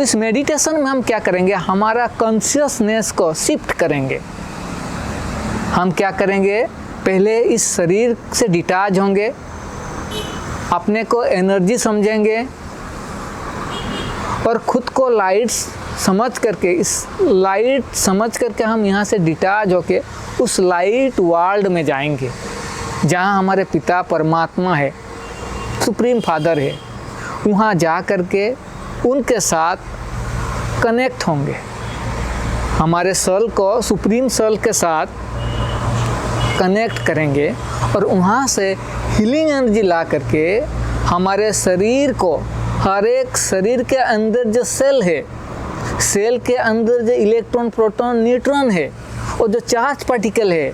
तो इस मेडिटेशन में हम क्या करेंगे, हमारा कॉन्शियसनेस को शिफ्ट करेंगे। हम क्या करेंगे, पहले इस शरीर से डिटैच होंगे, अपने को एनर्जी समझेंगे और खुद को लाइट समझ करके, इस लाइट समझ करके हम यहाँ से डिटैच होके उस लाइट वर्ल्ड में जाएंगे जहाँ हमारे पिता परमात्मा है, सुप्रीम फादर है। वहाँ जा करके उनके साथ कनेक्ट होंगे, हमारे सोल को सुप्रीम सोल के साथ कनेक्ट करेंगे और वहाँ से हीलिंग एनर्जी ला करके हमारे शरीर को, हर एक शरीर के अंदर जो सेल है, सेल के अंदर जो इलेक्ट्रॉन प्रोटॉन न्यूट्रॉन है और जो चार्ज पार्टिकल है,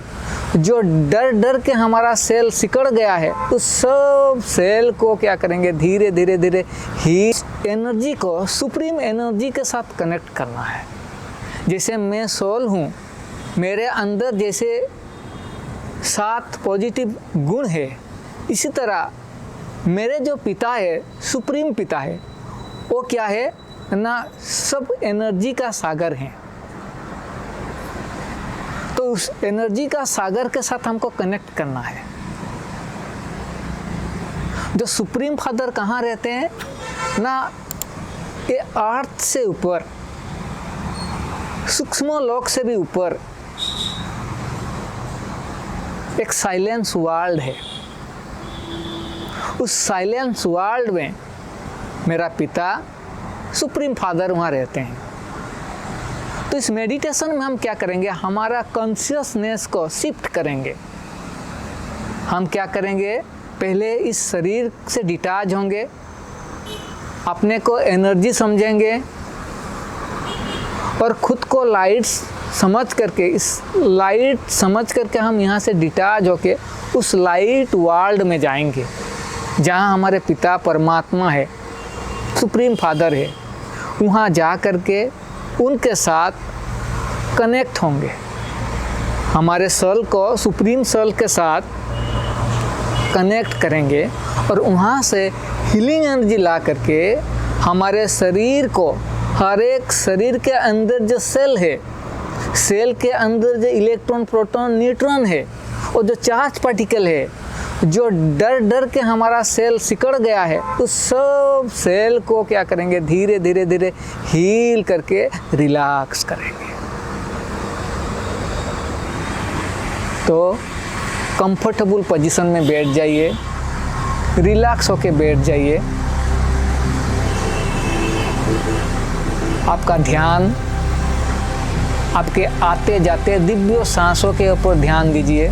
जो डर डर के हमारा सेल सिकड़ गया है, उस सब सेल को क्या करेंगे, धीरे धीरे धीरे ही एनर्जी को सुप्रीम एनर्जी के साथ कनेक्ट करना है। जैसे मैं सोल हूँ, मेरे अंदर जैसे 7 पॉजिटिव गुण है, इसी तरह मेरे जो पिता है, सुप्रीम पिता है, वो क्या है ना, सब एनर्जी का सागर है। तो उस एनर्जी का सागर के साथ हमको कनेक्ट करना है। जो सुप्रीम फादर कहाँ रहते हैं ना, ये अर्थ से ऊपर, सूक्ष्म लोक से भी ऊपर एक साइलेंस वर्ल्ड है। उस साइलेंस वर्ल्ड में मेरा पिता सुप्रीम फादर वहाँ रहते हैं। तो इस मेडिटेशन में हम क्या करेंगे, हमारा कॉन्शियसनेस को शिफ्ट करेंगे। हम क्या करेंगे, पहले इस शरीर से डिटैच होंगे, अपने को एनर्जी समझेंगे और खुद को लाइट समझ करके, इस लाइट समझ करके हम यहाँ से डिटैच होके उस लाइट वर्ल्ड में जाएंगे जहाँ हमारे पिता परमात्मा है, सुप्रीम फादर है। वहाँ जा करके उनके साथ कनेक्ट होंगे, हमारे सोल को सुप्रीम सोल के साथ कनेक्ट करेंगे और वहाँ से हीलिंग एनर्जी ला करके हमारे शरीर को, हर एक शरीर के अंदर जो सेल है, सेल के अंदर जो इलेक्ट्रॉन प्रोटॉन न्यूट्रॉन है और जो चार्ज पार्टिकल है, जो डर डर के हमारा सेल सिकड़ गया है, उस सब सेल को क्या करेंगे, धीरे धीरे धीरे हील करके रिलैक्स करेंगे। तो कंफर्टेबल पोजीशन में बैठ जाइए, रिलैक्स होके बैठ जाइए। आपका ध्यान आपके आते जाते दिव्य सांसों के ऊपर ध्यान दीजिए।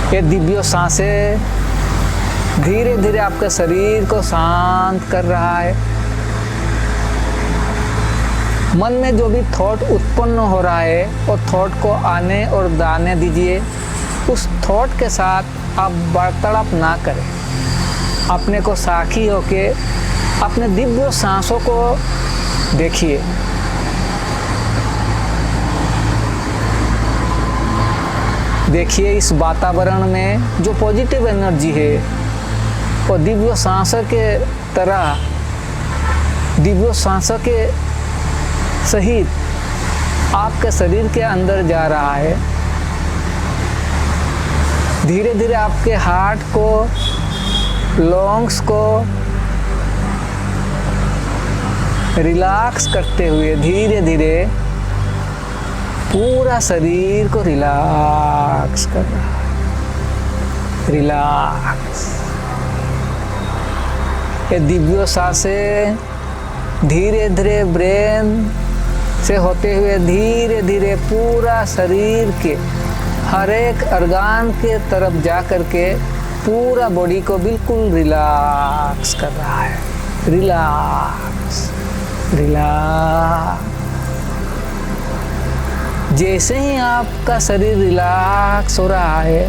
ये दिव्य सांसें धीरे धीरे आपके शरीर को शांत कर रहा है। मन में जो भी थॉट उत्पन्न हो रहा है, वो थॉट को आने और दाने दीजिए। उस थॉट के साथ आप वार्तालाप ना करें, अपने को साखी होके अपने दिव्य सांसों को देखिए। देखिए इस वातावरण में जो पॉजिटिव एनर्जी है, वो दिव्य सांसों के तरह, दिव्य सांसों के सहित आपके शरीर के अंदर जा रहा है। धीरे धीरे आपके हार्ट को, लंग्स को रिलैक्स करते हुए धीरे धीरे पूरा शरीर को रिलैक्स कर रहा है। रिलैक्स। ये दिव्य सांसें धीरे धीरे ब्रेन से होते हुए धीरे धीरे पूरा शरीर के हर एक organ के तरफ जा करके पूरा बॉडी को बिल्कुल रिलैक्स कर रहा है। Relax, relax. जैसे ही आपका शरीर रिलैक्स हो रहा है,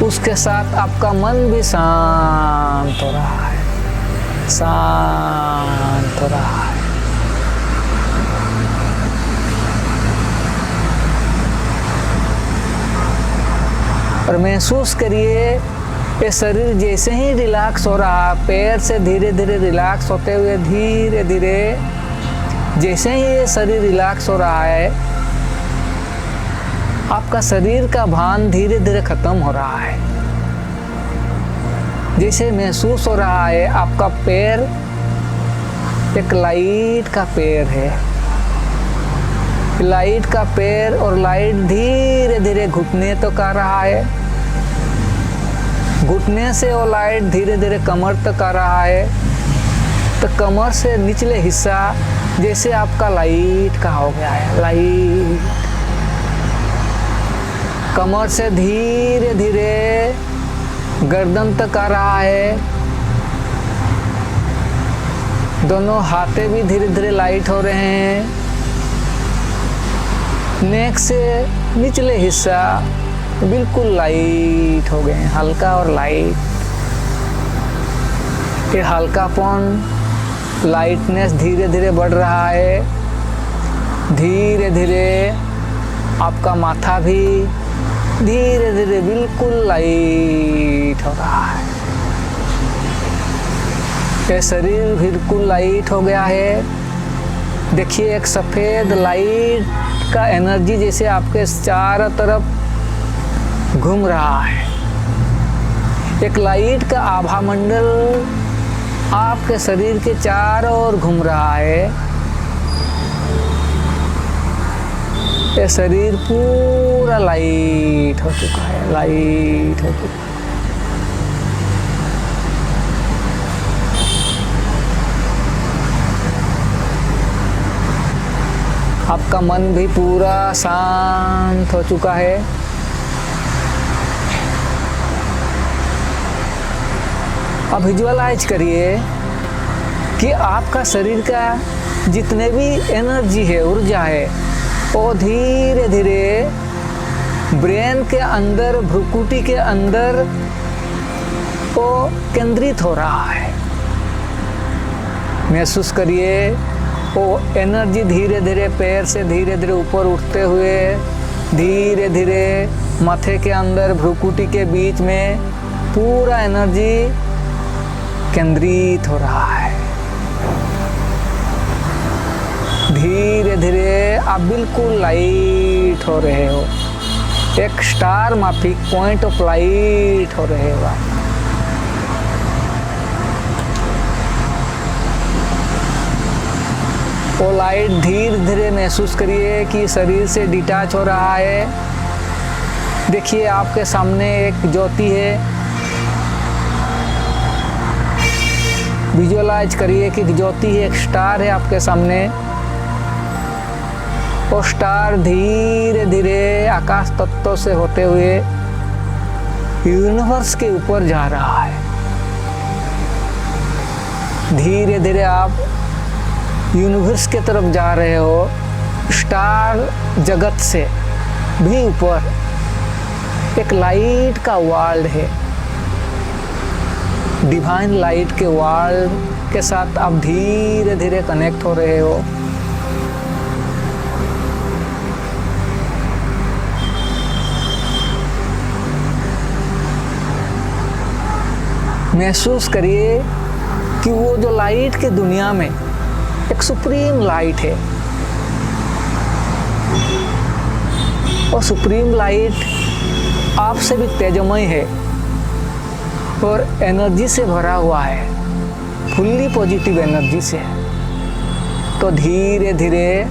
उसके साथ आपका मन भी शांत हो रहा है, शांत हो रहा है। और महसूस करिए ये शरीर जैसे ही रिलैक्स हो रहा है, पैर से धीरे धीरे रिलैक्स होते हुए धीरे धीरे जैसे ही ये शरीर रिलैक्स हो रहा है, आपका शरीर का भान धीरे धीरे खत्म हो रहा है। जैसे महसूस हो रहा है आपका पैर एक लाइट का पैर है, लाइट का पैर, और लाइट धीरे धीरे घुटने तक आ रहा है, घुटने से वो लाइट धीरे धीरे कमर तक आ रहा है, तो कमर से निचले हिस्सा जैसे आपका लाइट का हो गया है, लाइट कमर से धीरे धीरे गर्दन तक आ रहा है, दोनों हाथे भी धीरे धीरे लाइट हो रहे हैं, नेक से निचले हिस्सा बिल्कुल लाइट हो गए हैं, हल्का और लाइट। ये हल्कापन, लाइटनेस धीरे धीरे बढ़ रहा है, धीरे धीरे आपका माथा भी धीरे धीरे बिल्कुल लाइट हो रहा है। ये शरीर बिल्कुल लाइट हो गया है। देखिए एक सफ़ेद लाइट का एनर्जी जैसे आपके चारों तरफ घूम रहा है, एक लाइट का आभा मंडल आपके शरीर के चारों ओर घूम रहा है। ये शरीर पूरा लाइट हो चुका है, लाइट हो चुका है। आपका मन भी पूरा शांत हो चुका है। अब विजुअलाइज करिए कि आपका शरीर का जितने भी एनर्जी है, ऊर्जा है, वो धीरे धीरे ब्रेन के अंदर, भ्रुकुटी के अंदर वो केंद्रित हो रहा है। महसूस करिए वो एनर्जी धीरे धीरे पैर से धीरे धीरे ऊपर उठते हुए धीरे धीरे माथे के अंदर, भ्रुकुटी के बीच में पूरा एनर्जी केंद्रित हो रहा है। धीरे धीरे आप बिल्कुल लाइट हो रहे हो, एक स्टार माफिक पॉइंट ऑफ लाइट हो रहे हो। वो लाइट धीरे धीरे महसूस करिए कि शरीर से डिटैच हो रहा है। देखिए आपके सामने एक ज्योति है, विजुअलाइज करिए कि ज्योति है, एक स्टार है आपके सामने। वो स्टार धीरे धीरे आकाश तत्व से होते हुए यूनिवर्स के ऊपर जा रहा है। धीरे धीरे आप यूनिवर्स के तरफ जा रहे हो, स्टार जगत से भी ऊपर एक लाइट का वर्ल्ड है। डिवाइन लाइट के वर्ल्ड के साथ आप धीरे धीरे कनेक्ट हो रहे हो। महसूस करिए कि वो जो लाइट के दुनिया में एक सुप्रीम लाइट है, और सुप्रीम लाइट आपसे भी तेजमय है और एनर्जी से भरा हुआ है, फुल्ली पॉजिटिव एनर्जी से। तो धीरे धीरे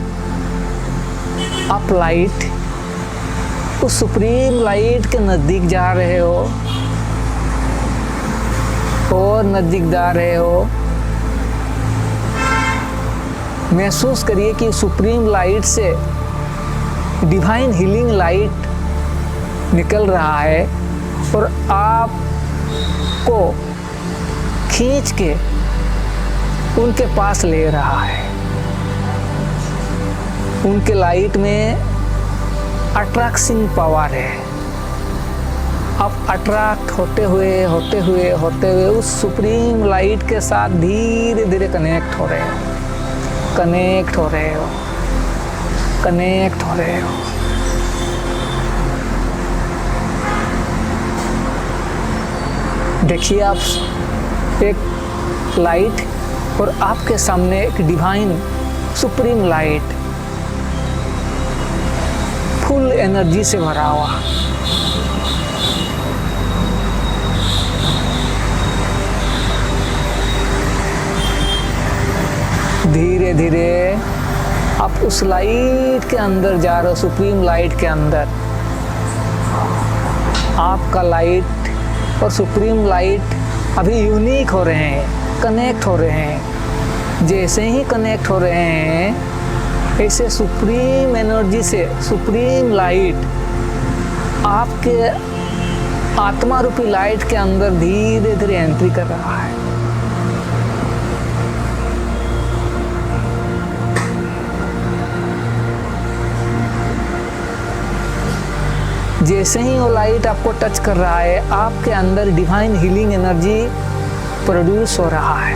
आप लाइट, उस सुप्रीम लाइट के नज़दीक जा रहे हो और नज़दीक जा रहे हो। महसूस करिए कि सुप्रीम लाइट से डिवाइन हीलिंग लाइट निकल रहा है और आपको खींच के उनके पास ले रहा है। उनके लाइट में अट्रैक्शन पावर है। आप अट्रैक्ट होते हुए उस सुप्रीम लाइट के साथ धीरे धीरे कनेक्ट हो रहे हो, कनेक्ट हो रहे हो, कनेक्ट हो रहे हो। देखिए आप एक लाइट और आपके सामने एक divine supreme light full energy से भरा हुआ। धीरे धीरे आप उस लाइट के अंदर जा रहे हो, सुप्रीम लाइट के अंदर। आपका लाइट और सुप्रीम लाइट अभी यूनिक हो रहे हैं, कनेक्ट हो रहे हैं। जैसे ही कनेक्ट हो रहे हैं ऐसे सुप्रीम एनर्जी से सुप्रीम लाइट आपके आत्मा रूपी लाइट के अंदर धीरे धीरे एंट्री कर रहा है। जैसे ही वो लाइट आपको टच कर रहा है, आपके अंदर डिवाइन हीलिंग एनर्जी प्रोड्यूस हो रहा है।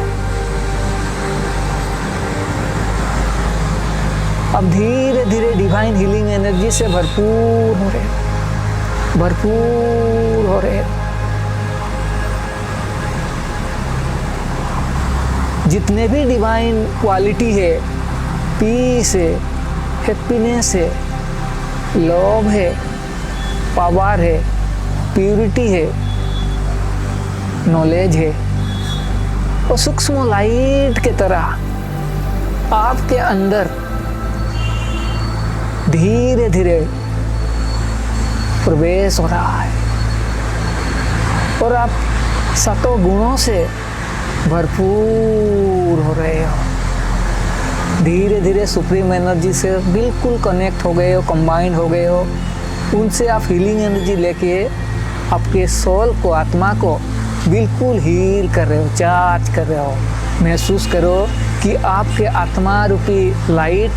अब धीरे धीरे डिवाइन हीलिंग एनर्जी से भरपूर हो रहे, भरपूर हो रहे। जितने भी डिवाइन क्वालिटी है, पीस है, हैप्पीनेस है, लव है, पावर है, प्यूरिटी है, नॉलेज है, और सूक्ष्म लाइट के तरह आपके अंदर धीरे धीरे प्रवेश हो रहा है और आप सातों गुणों से भरपूर हो रहे हो। धीरे धीरे सुप्रीम एनर्जी से बिल्कुल कनेक्ट हो गए हो, कंबाइंड हो गए हो। उनसे आप हीलिंग एनर्जी लेके आपके सोल को, आत्मा को बिल्कुल हील कर रहे हो, चार्ज कर रहे हो। महसूस करो कि आपके आत्मा रूपी लाइट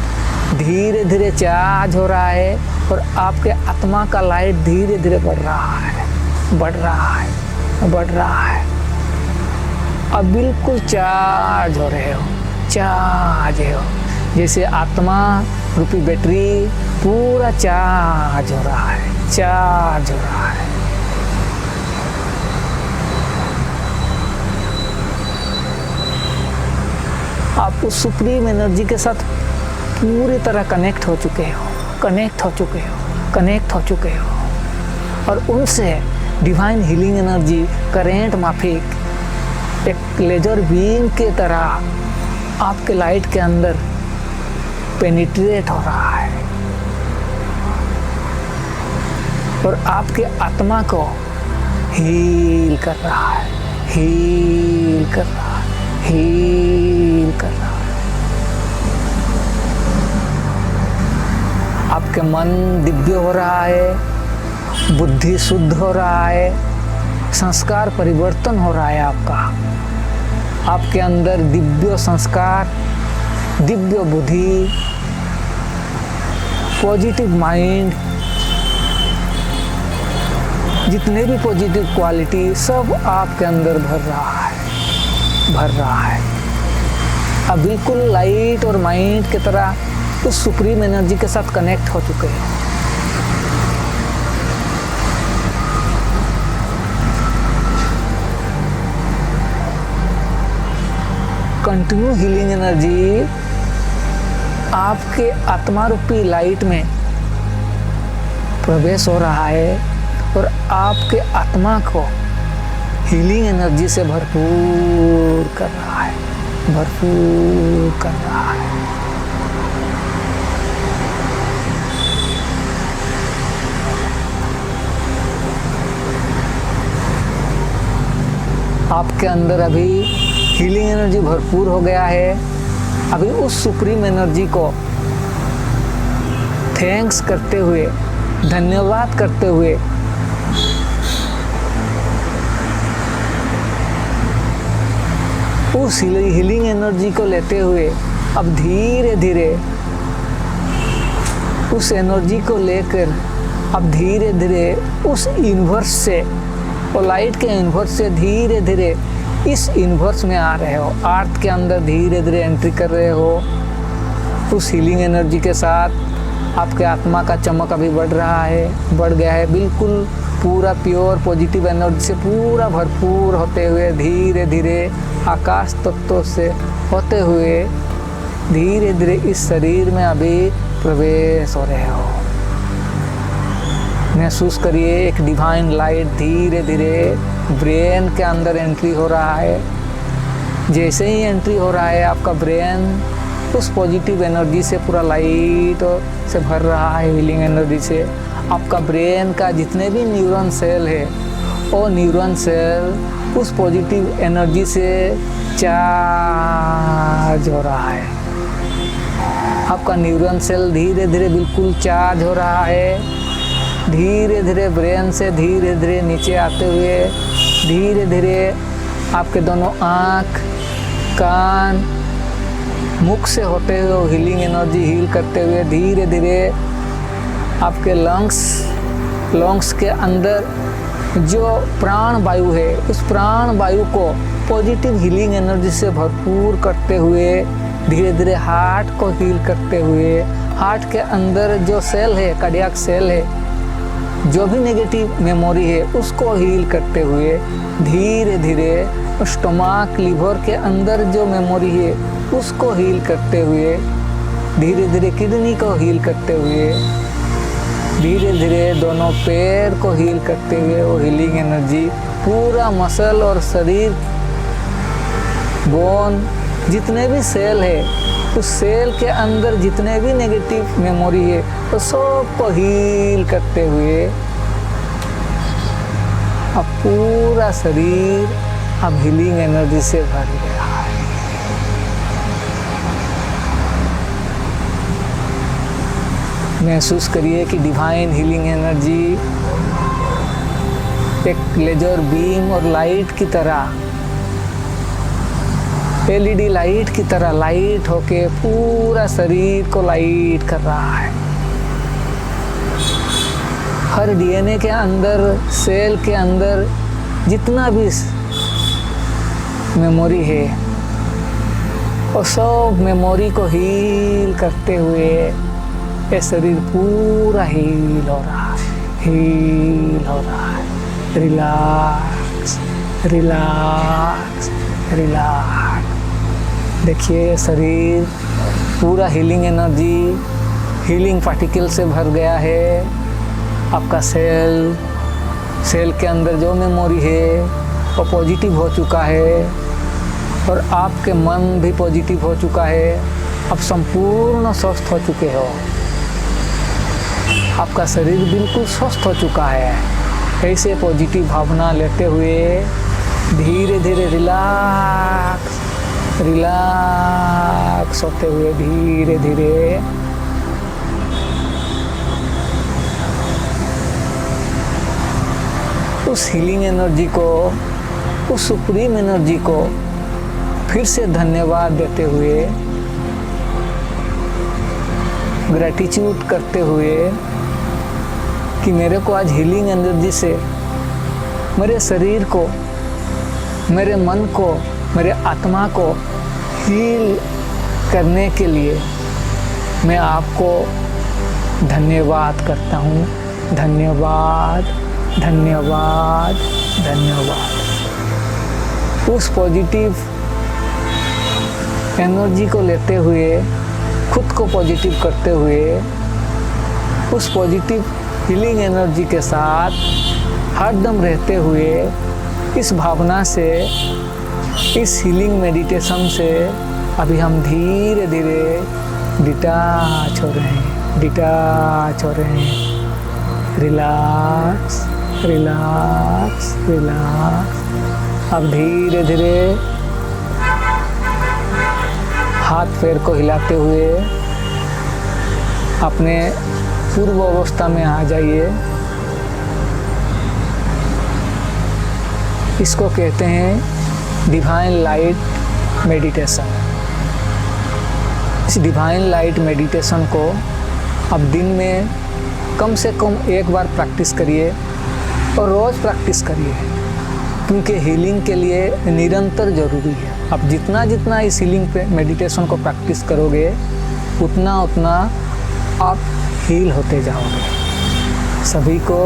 धीरे धीरे चार्ज हो रहा है और आपके आत्मा का लाइट धीरे धीरे बढ़ रहा है, बढ़ रहा है, बढ़ रहा है। अब बिल्कुल चार्ज हो रहे हो, चार्ज हो। जैसे आत्मा रूपी बैटरी पूरा चार्ज हो रहा है, चार्ज हो रहा है। आप उस सुप्रीम एनर्जी के साथ पूरी तरह कनेक्ट हो चुके हो, कनेक्ट हो चुके हो, कनेक्ट हो चुके हो। और उनसे डिवाइन हीलिंग एनर्जी करेंट माफिक एक लेजर बीम के तरह आपके लाइट के अंदर पेनिट्रेट हो रहा है और आपके आत्मा को हील कर रहा है, हील कर रहा है, हील कर रहा है। आपके मन दिव्य हो रहा है, बुद्धि शुद्ध हो रहा है, संस्कार परिवर्तन हो रहा है आपका। आपके अंदर दिव्य संस्कार, दिव्य बुद्धि, पॉजिटिव माइंड, जितने भी पॉजिटिव क्वालिटी सब आपके अंदर भर रहा है, भर रहा है। अब बिल्कुल लाइट और माइंड की तरह उस सुप्रीम एनर्जी के साथ कनेक्ट हो चुके हैं। कंटिन्यू हीलिंग एनर्जी आपके आत्मा रूपी लाइट में प्रवेश हो रहा है और आपके आत्मा को हीलिंग एनर्जी से भरपूर कर रहा है, भरपूर कर रहा है। आपके अंदर अभी हीलिंग एनर्जी भरपूर हो गया है। अभी उस सुप्रीम एनर्जी को थैंक्स करते हुए, धन्यवाद करते हुए उस हीलिंग एनर्जी को लेते हुए अब धीरे धीरे उस एनर्जी को लेकर अब धीरे धीरे उस यूनिवर्स से और लाइट के यूनिवर्स से धीरे धीरे इस यूनिवर्स में आ रहे हो। अर्थ के अंदर धीरे धीरे एंट्री कर रहे हो। उस हीलिंग एनर्जी के साथ आपके आत्मा का चमक अभी बढ़ रहा है, बढ़ गया है। बिल्कुल पूरा प्योर पॉजिटिव एनर्जी से पूरा भरपूर होते हुए धीरे धीरे आकाश तत्वों से होते हुए धीरे धीरे इस शरीर में अभी प्रवेश हो रहे हो। महसूस करिए एक डिवाइन लाइट धीरे धीरे ब्रेन के अंदर एंट्री हो रहा है। जैसे ही एंट्री हो रहा है आपका ब्रेन उस पॉजिटिव एनर्जी से पूरा लाइट से भर रहा है, हीलिंग एनर्जी से। आपका ब्रेन का जितने भी न्यूरॉन सेल है वो न्यूरॉन सेल उस पॉजिटिव एनर्जी से चार्ज हो रहा है। आपका न्यूरॉन सेल धीरे धीरे बिल्कुल चार्ज हो रहा है। धीरे धीरे ब्रेन से धीरे धीरे नीचे आते हुए धीरे धीरे आपके दोनों आँख, कान, मुख से होते हुए हीलिंग एनर्जी हील करते हुए धीरे धीरे आपके लंग्स के अंदर जो प्राण वायु है उस प्राण वायु को पॉजिटिव हीलिंग एनर्जी से भरपूर करते हुए धीरे धीरे हार्ट को हील करते हुए हार्ट के अंदर जो सेल है, कार्डियक सेल है, जो भी नेगेटिव मेमोरी है उसको हील करते हुए धीरे धीरे स्टमक, लिवर के अंदर जो मेमोरी है उसको हील करते हुए धीरे धीरे किडनी को हील करते हुए धीरे धीरे दोनों पैर को हील करते हुए वो हीलिंग एनर्जी पूरा मसल और शरीर, बोन, जितने भी सेल है उस सेल के अंदर जितने भी नेगेटिव मेमोरी है तो सबको हील करते हुए अब पूरा शरीर अब हीलिंग एनर्जी से भर गया है। महसूस करिए कि डिवाइन हीलिंग एनर्जी एक लेजर बीम और लाइट की तरह, एलईडी लाइट की तरह लाइट होके पूरा शरीर को लाइट कर रहा है। हर डीएनए के अंदर, सेल के अंदर जितना भी मेमोरी है और सब मेमोरी को हील करते हुए ये शरीर पूरा हील हो रहा है, हील हो रहा है। Relax, relax, relax. देखिए शरीर पूरा हीलिंग एनर्जी, हीलिंग पार्टिकल से भर गया है। आपका सेल के अंदर जो मेमोरी है वो पॉजिटिव हो चुका है और आपके मन भी पॉजिटिव हो चुका है। आप संपूर्ण स्वस्थ हो चुके हो। आपका शरीर बिल्कुल स्वस्थ हो चुका है। ऐसे पॉजिटिव भावना लेते हुए धीरे धीरे रिलैक्स, रिलैक्स होते हुए धीरे धीरे उस हीलिंग एनर्जी को, उस सुप्रीम एनर्जी को फिर से धन्यवाद देते हुए, ग्रैटिट्यूड करते हुए कि मेरे को आज हीलिंग एनर्जी से मेरे शरीर को, मेरे मन को, मेरे आत्मा को हील करने के लिए मैं आपको धन्यवाद करता हूँ। धन्यवाद, धन्यवाद, धन्यवाद। उस पॉजिटिव एनर्जी को लेते हुए, खुद को पॉजिटिव करते हुए, उस पॉजिटिव हीलिंग एनर्जी के साथ हरदम रहते हुए इस भावना से, इस हीलिंग मेडिटेशन से अभी हम धीरे धीरे डिटैच हो रहे हैं, डिटैच हो रहे हैं। Relax, relax, relax. अब धीरे धीरे हाथ पैर को हिलाते हुए अपने पूर्व अवस्था में आ जाइए। इसको कहते हैं डिवाइन लाइट मेडिटेशन। इस डिवाइन लाइट मेडिटेशन को अब दिन में कम से कम एक बार प्रैक्टिस करिए और रोज़ प्रैक्टिस करिए, क्योंकि हीलिंग के लिए निरंतर ज़रूरी है। अब जितना जितना इस हीलिंग पे मेडिटेशन को प्रैक्टिस करोगे उतना उतना आप हील होते जाओगे। सभी को